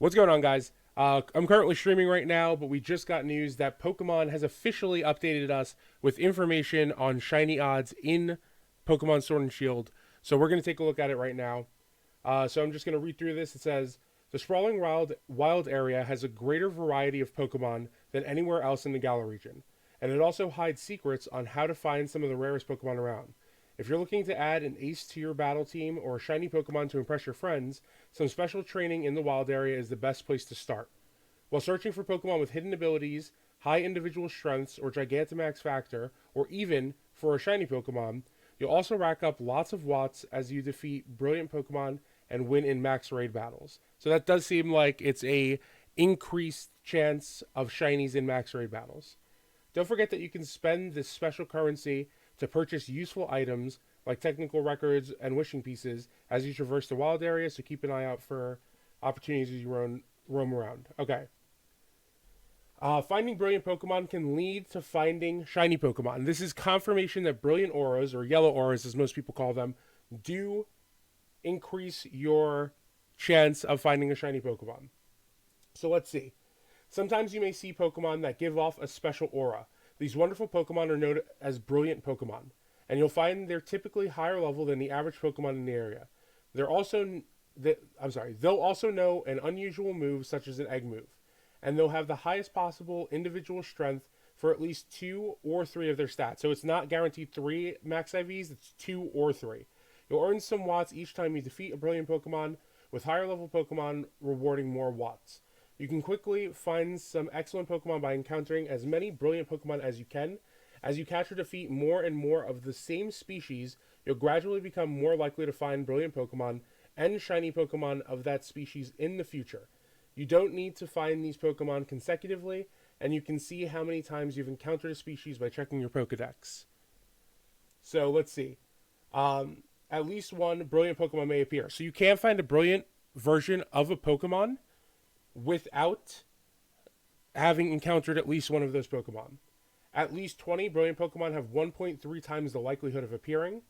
What's going on, guys? I'm currently streaming right now, but we just got news that Pokemon has officially updated us with information on shiny odds in Pokemon Sword and Shield. So we're going to take a look at it right now. So I'm just going to read through this. It says the sprawling wild area has a greater variety of Pokemon than anywhere else in the Galar region, and it also hides secrets on how to find some of the rarest Pokemon around. If you're looking to add an ace to your battle team or a shiny Pokemon to impress your friends, some special training in the wild area is the best place to start. While searching for Pokemon with hidden abilities, high individual strengths, or Gigantamax Factor, or even for a shiny Pokemon, you'll also rack up lots of watts as you defeat brilliant Pokemon and win in max raid battles. So that does seem like it's a increased chance of shinies in max raid battles. Don't forget that you can spend this special currency to purchase useful items like technical records and wishing pieces as you traverse the wild area, so keep an eye out for opportunities as you roam around. Okay. Finding brilliant Pokemon can lead to finding shiny Pokemon. This is confirmation that brilliant auras, or yellow auras as most people call them, do increase your chance of finding a shiny Pokemon. So let's see. Sometimes you may see Pokemon that give off a special aura. These wonderful Pokemon are known as brilliant Pokemon, and you'll find they're typically higher level than the average Pokemon in the area. They'll also know an unusual move such as an egg move, and they'll have the highest possible individual strength for at least 2 or 3 of their stats. So it's not guaranteed 3 max IVs, it's 2 or 3. You'll earn some watts each time you defeat a brilliant Pokemon, with higher level Pokemon rewarding more watts. You can quickly find some excellent Pokemon by encountering as many brilliant Pokemon as you can. As you catch or defeat more and more of the same species, you'll gradually become more likely to find brilliant Pokemon and shiny Pokemon of that species in the future. You don't need to find these Pokemon consecutively, and you can see how many times you've encountered a species by checking your Pokedex. So let's see. At least one brilliant Pokemon may appear. So you can find a brilliant version of a Pokemon without having encountered at least one of those Pokemon. At least 20 brilliant Pokemon have 1.3 times the likelihood of appearing.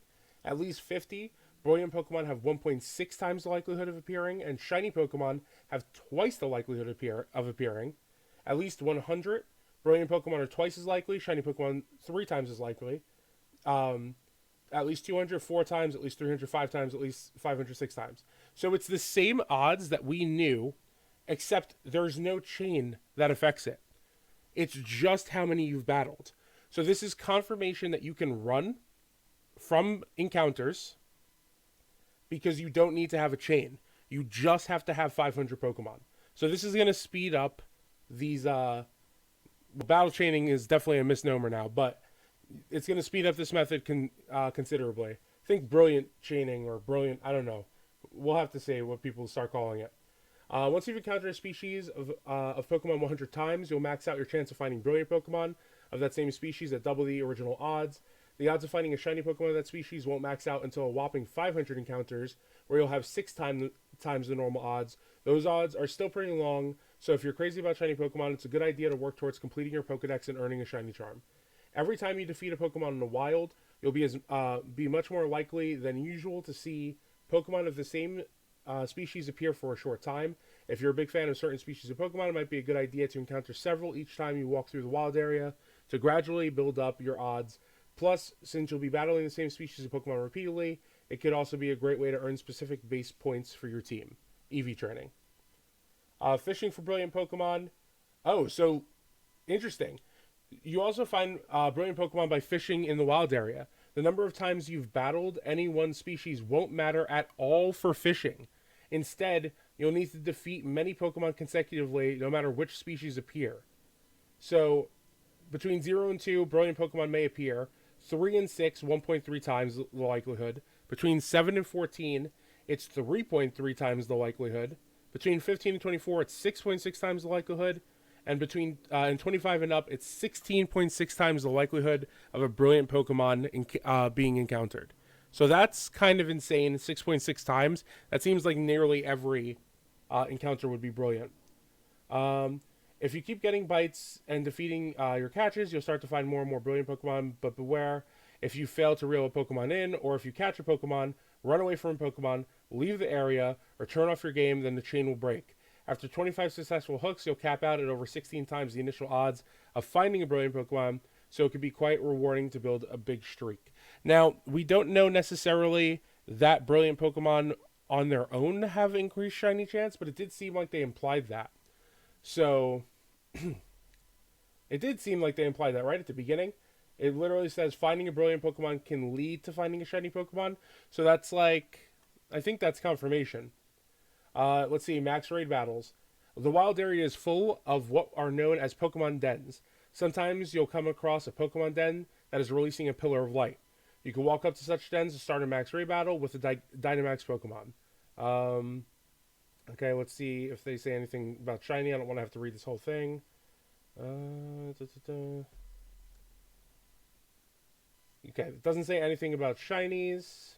At least 50 brilliant Pokemon have 1.6 times the likelihood of appearing, and shiny Pokemon have twice the likelihood of appearing. At least 100 brilliant Pokemon are twice as likely, shiny Pokemon 3 times as likely. At least 204 times, at least 305 times, at least 506 times. So it's the same odds that we knew, except there's no chain that affects it. It's just how many you've battled. So this is confirmation that you can run from encounters because you don't need to have a chain. You just have to have 500 Pokemon. So this is going to speed up these... battle chaining is definitely a misnomer now, but it's going to speed up this method considerably. Think brilliant chaining or brilliant... I don't know. We'll have to say what people start calling it. Once you've encountered a species of Pokemon 100 times, you'll max out your chance of finding brilliant Pokemon of that same species at double the original odds. The odds of finding a shiny Pokemon of that species won't max out until a whopping 500 encounters, where you'll have 6 times the normal odds. Those odds are still pretty long, so if you're crazy about shiny Pokemon, it's a good idea to work towards completing your Pokedex and earning a shiny charm. Every time you defeat a Pokemon in the wild, you'll be much more likely than usual to see Pokemon of the same species appear for a short time. If you're a big fan of certain species of Pokemon, it might be a good idea to encounter several each time you walk through the wild area to gradually build up your odds. Plus, since you'll be battling the same species of Pokemon repeatedly, it could also be a great way to earn specific base points for your team. EV training. Fishing for brilliant Pokemon. Oh, so interesting. You also find brilliant Pokemon by fishing in the wild area. The number of times you've battled any one species won't matter at all for fishing. Instead, you'll need to defeat many Pokemon consecutively, no matter which species appear. So, between 0 and 2, brilliant Pokemon may appear. 3 and 6, 1.3 times the likelihood. Between 7 and 14, it's 3.3 times the likelihood. Between 15 and 24, it's 6.6 times the likelihood. And between 25 and up, it's 16.6 times the likelihood of a brilliant Pokemon being encountered. So that's kind of insane, 6.6 times. That seems like nearly every encounter would be brilliant. If you keep getting bites and defeating your catches, you'll start to find more and more brilliant Pokemon, but beware. If you fail to reel a Pokemon in, or if you catch a Pokemon, run away from a Pokemon, leave the area, or turn off your game, then the chain will break. After 25 successful hooks, you'll cap out at over 16 times the initial odds of finding a brilliant Pokemon, so it can be quite rewarding to build a big streak. Now, we don't know necessarily that brilliant Pokemon on their own have increased shiny chance, but it did seem like they implied that. So, it did seem like they implied that right at the beginning. It literally says finding a brilliant Pokemon can lead to finding a shiny Pokemon. So that's like, I think that's confirmation. Let's see, max raid battles. The wild area is full of what are known as Pokemon dens. Sometimes you'll come across a Pokemon den that is releasing a pillar of light. You can walk up to such dens to start a max raid battle with a Dynamax Pokemon. Okay, let's see if they say anything about shiny. I don't want to have to read this whole thing. Okay, it doesn't say anything about shinies.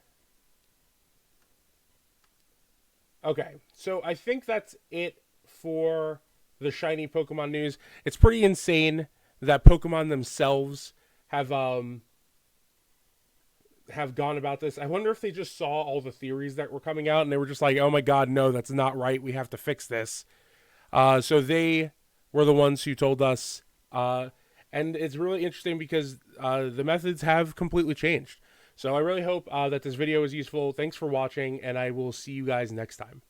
Okay, so I think that's it for the shiny Pokemon news. It's pretty insane that Pokemon themselves have gone about this. I wonder if they just saw all the theories that were coming out and they were just like, "Oh my God, no, that's not right. We have to fix this." So they were the ones who told us, and it's really interesting because the methods have completely changed. So I really hope that this video was useful. Thanks for watching, and I will see you guys next time.